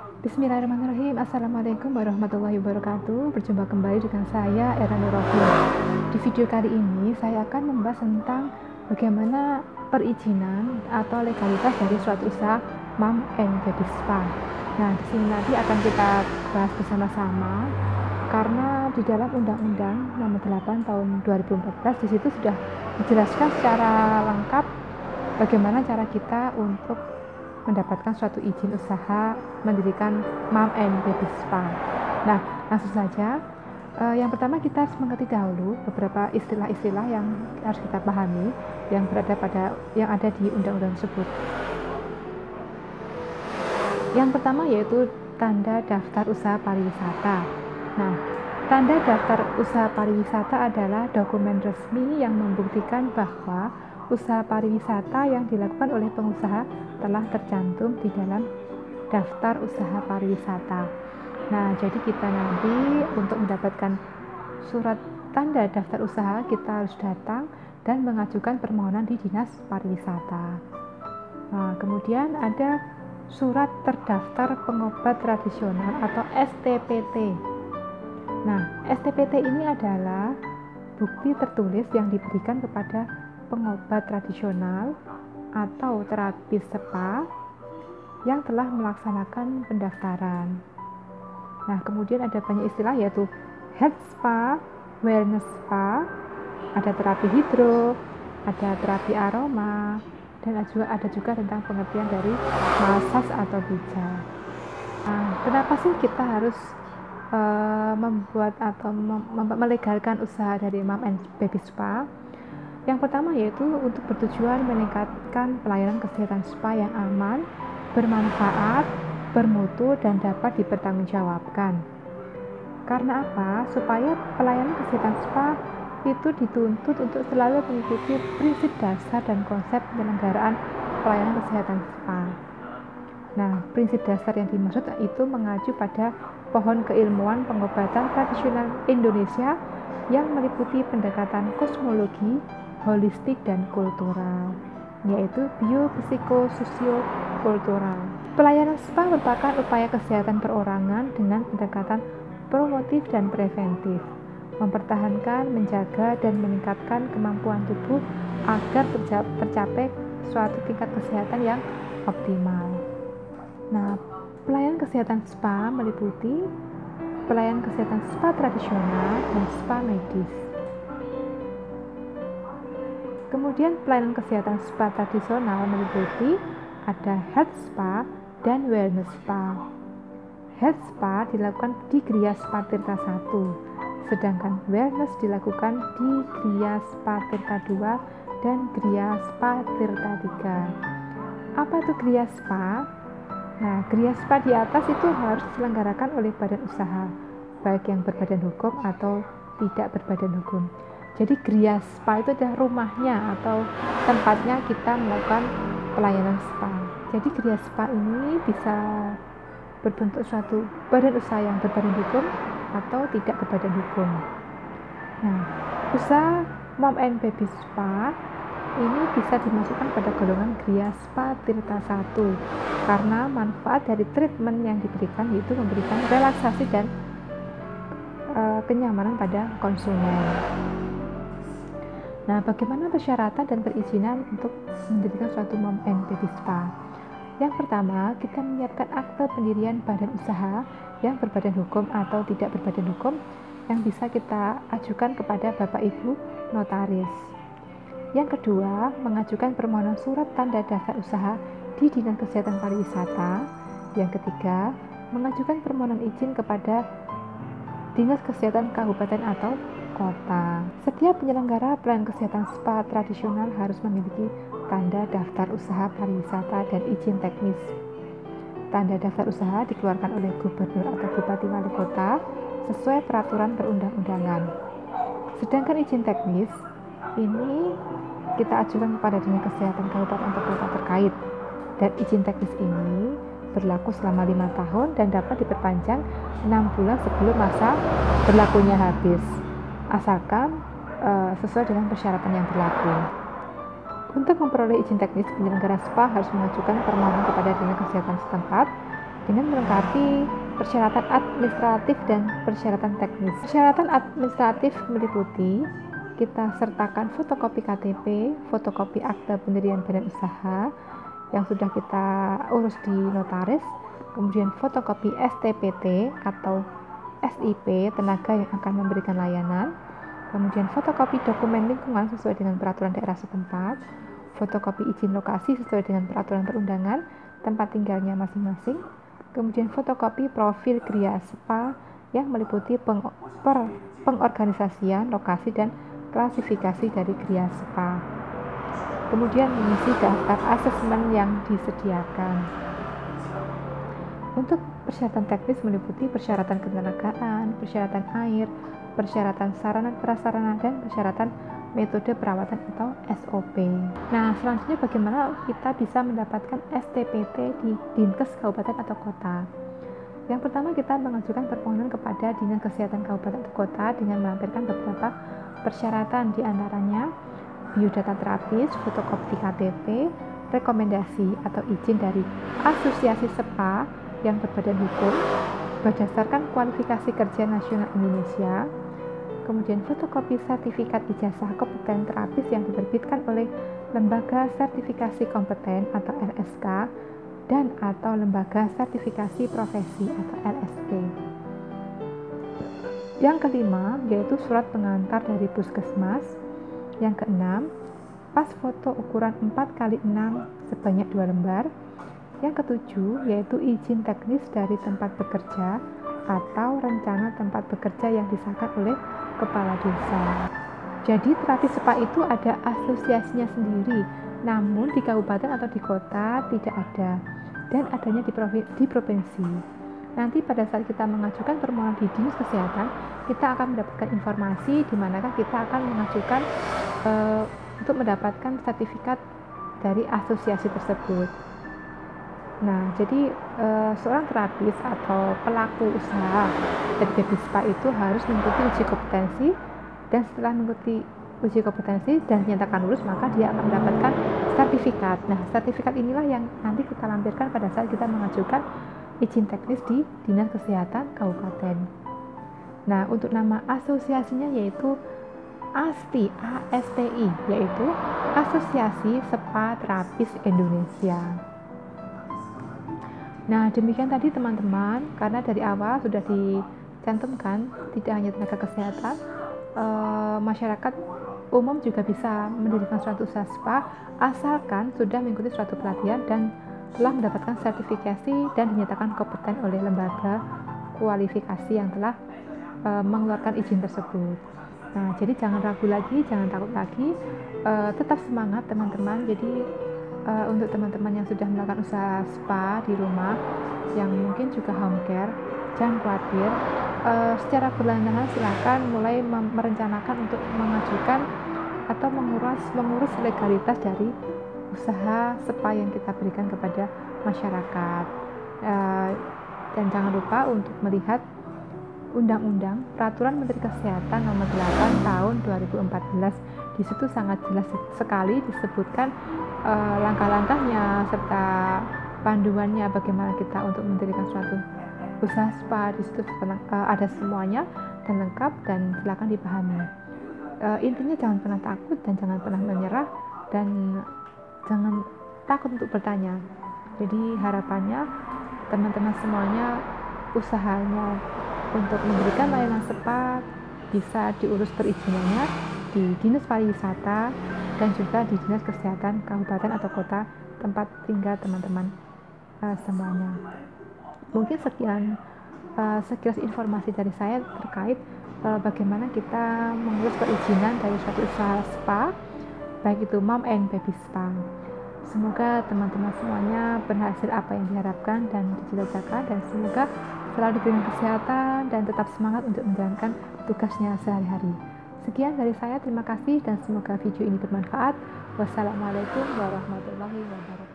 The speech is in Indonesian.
Bismillahirrahmanirrahim. Assalamualaikum warahmatullahi wabarakatuh. Berjumpa kembali dengan saya Era Nurrofi. Di video kali ini saya akan membahas tentang bagaimana perizinan atau legalitas dari suatu usaha Mom and Baby Spa. Nah, di sini nanti akan kita bahas bersama-sama karena di dalam Undang-Undang Nomor 8 Tahun 2014 di situ sudah dijelaskan secara lengkap bagaimana cara kita untuk mendapatkan suatu izin usaha mendirikan Mom and Baby Spa. Nah, langsung saja. Yang pertama kita harus mengerti dahulu beberapa istilah-istilah yang harus kita pahami yang ada di undang-undang tersebut. Yang pertama yaitu tanda daftar usaha pariwisata. Nah, tanda daftar usaha pariwisata adalah dokumen resmi yang membuktikan bahwa usaha pariwisata yang dilakukan oleh pengusaha telah tercantum di dalam daftar usaha pariwisata. Nah, jadi kita nanti untuk mendapatkan surat tanda daftar usaha kita harus datang dan mengajukan permohonan di Dinas Pariwisata. Nah, kemudian ada surat terdaftar pengobat tradisional atau STPT. Nah, STPT ini adalah bukti tertulis yang diberikan kepada pengobat tradisional atau terapis spa yang telah melaksanakan pendaftaran. Nah, kemudian ada banyak istilah yaitu health spa, wellness spa, ada terapi hidro, ada terapi aroma, dan ada juga tentang pengertian dari massage atau pijat. Nah, kenapa sih kita harus membuat atau melegalkan usaha dari Mom and Baby Spa? Yang pertama yaitu untuk bertujuan meningkatkan pelayanan kesehatan spa yang aman, bermanfaat, bermutu, dan dapat dipertanggungjawabkan. Karena apa? Supaya pelayanan kesehatan spa itu dituntut untuk selalu mengikuti prinsip dasar dan konsep penyelenggaraan pelayanan kesehatan spa. Nah, prinsip dasar yang dimaksud itu mengacu pada pohon keilmuan pengobatan tradisional Indonesia yang meliputi pendekatan kosmologi, holistik dan kultural, yaitu biopsikososio-kultural. Pelayanan spa merupakan upaya kesehatan perorangan dengan pendekatan promotif dan preventif, mempertahankan, menjaga, dan meningkatkan kemampuan tubuh agar tercapai suatu tingkat kesehatan yang optimal. Nah, pelayanan kesehatan spa meliputi pelayanan kesehatan spa tradisional dan spa medis. Kemudian pelayanan kesehatan spa tradisional meliputi ada health spa dan wellness spa. Health spa dilakukan di Gria Spa Tirta 1, sedangkan wellness dilakukan di Gria Spa Tirta 2 dan Gria Spa Tirta 3. Apa itu Gria Spa? Nah, Gria Spa di atas itu harus diselenggarakan oleh badan usaha, baik yang berbadan hukum atau tidak berbadan hukum. Jadi Gria Spa itu adalah rumahnya atau tempatnya kita melakukan pelayanan spa. Jadi Gria Spa ini bisa berbentuk suatu badan usaha yang berbadan hukum atau tidak berbadan hukum. Nah, usaha Mom and Baby Spa ini bisa dimasukkan pada golongan Gria Spa Tirta 1 karena manfaat dari treatment yang diberikan yaitu memberikan relaksasi dan kenyamanan pada konsumen. Nah, bagaimana persyaratan dan perizinan untuk mendirikan suatu Mom and Baby Spa? Yang pertama, kita menyiapkan akte pendirian badan usaha yang berbadan hukum atau tidak berbadan hukum yang bisa kita ajukan kepada Bapak Ibu notaris. Yang kedua, mengajukan permohonan surat tanda daftar usaha di Dinas Kesehatan Pariwisata. Yang ketiga, mengajukan permohonan izin kepada Dinas Kesehatan Kabupaten atau kota. Setiap penyelenggara pelayanan kesehatan spa tradisional harus memiliki tanda daftar usaha pariwisata dan izin teknis. Tanda daftar usaha dikeluarkan oleh gubernur atau bupati wali kota sesuai peraturan perundang-undangan. Sedangkan izin teknis ini kita ajukan kepada Dinas Kesehatan Kabupaten atau kota terkait. Dan izin teknis ini berlaku selama 5 tahun dan dapat diperpanjang 6 bulan sebelum masa berlakunya habis, asalkan sesuai dengan persyaratan yang berlaku. Untuk memperoleh izin teknis, penyelenggara spa harus mengajukan permohonan kepada Dinas Kesehatan setempat dengan melengkapi persyaratan administratif dan persyaratan teknis. Persyaratan administratif meliputi kita sertakan fotokopi KTP, fotokopi akta pendirian badan usaha yang sudah kita urus di notaris, kemudian fotokopi STPT atau SIP tenaga yang akan memberikan layanan, kemudian fotokopi dokumen lingkungan sesuai dengan peraturan daerah setempat, fotokopi izin lokasi sesuai dengan peraturan perundangan tempat tinggalnya masing-masing, kemudian fotokopi profil Gria Spa yang meliputi pengorganisasian, lokasi, dan klasifikasi dari Gria Spa. Kemudian mengisi daftar asesmen yang disediakan. Untuk persyaratan teknis meliputi persyaratan ketenagaan, persyaratan air, persyaratan sarana prasarana, dan persyaratan metode perawatan atau SOP. Nah, selanjutnya bagaimana kita bisa mendapatkan STPT di Dinkes Kabupaten atau Kota? Yang pertama, kita mengajukan permohonan kepada Dinas Kesehatan Kabupaten atau Kota dengan melampirkan beberapa persyaratan, diantaranya biodata terapis, fotokopi KTP, rekomendasi atau izin dari Asosiasi SPA yang berbadan hukum berdasarkan kualifikasi kerja nasional Indonesia, kemudian fotokopi sertifikat ijazah kompeten terapis yang diterbitkan oleh Lembaga Sertifikasi Kompeten atau LSK dan atau Lembaga Sertifikasi Profesi atau LSP. Yang kelima yaitu surat pengantar dari puskesmas. Yang keenam, pas foto ukuran 4x6 sebanyak 2 lembar. Yang ketujuh yaitu izin teknis dari tempat bekerja atau rencana tempat bekerja yang disahkan oleh kepala desa. Jadi terapi spa itu ada asosiasinya sendiri, namun di kabupaten atau di kota tidak ada, dan adanya di provinsi. Nanti pada saat kita mengajukan permohonan di Dinas Kesehatan, kita akan mendapatkan informasi di manakah kita akan mengajukan untuk mendapatkan sertifikat dari asosiasi tersebut. Nah, jadi seorang terapis atau pelaku usaha dari baby spa itu harus mengikuti uji kompetensi, dan setelah mengikuti uji kompetensi dan dinyatakan lulus, maka dia akan mendapatkan sertifikat. Nah, sertifikat inilah yang nanti kita lampirkan pada saat kita mengajukan izin teknis di Dinas Kesehatan Kabupaten. Nah, untuk nama asosiasinya yaitu ASTI, ASTI, yaitu Asosiasi Spa Terapis Indonesia. Nah, demikian tadi teman-teman, karena dari awal sudah dicantumkan tidak hanya tenaga kesehatan, masyarakat umum juga bisa mendirikan suatu usaha spa asalkan sudah mengikuti suatu pelatihan dan telah mendapatkan sertifikasi dan dinyatakan kompeten oleh lembaga kualifikasi yang telah mengeluarkan izin tersebut. Nah, jadi jangan ragu lagi, jangan takut lagi, tetap semangat teman-teman. Jadi untuk teman-teman yang sudah melakukan usaha spa di rumah, yang mungkin juga home care, jangan khawatir. Secara perlahan-lahan silakan mulai merencanakan untuk mengajukan atau mengurus legalitas dari usaha spa yang kita berikan kepada masyarakat. Dan jangan lupa untuk melihat Undang-Undang Peraturan Menteri Kesehatan Nomor 8 Tahun 2014. Di situ sangat jelas sekali disebutkan langkah-langkahnya serta panduannya bagaimana kita untuk mendirikan suatu usaha spa. Di situ ada semuanya dan lengkap, dan silakan dipahami. Intinya jangan pernah takut dan jangan pernah menyerah, dan jangan takut untuk bertanya. Jadi harapannya teman-teman semuanya usahanya untuk memberikan layanan spa bisa diurus perizinannya di Dinas Pariwisata dan juga di Dinas Kesehatan Kabupaten atau Kota tempat tinggal teman-teman semuanya. Mungkin sekilas informasi dari saya terkait bagaimana kita mengurus perizinan dari suatu usaha spa, baik itu mom and baby spa. Semoga teman-teman semuanya berhasil apa yang diharapkan dan dicita-citakan, dan semoga selalu diberikan kesehatan dan tetap semangat untuk menjalankan tugasnya sehari-hari. Sekian dari saya, terima kasih dan semoga video ini bermanfaat. Wassalamualaikum warahmatullahi wabarakatuh.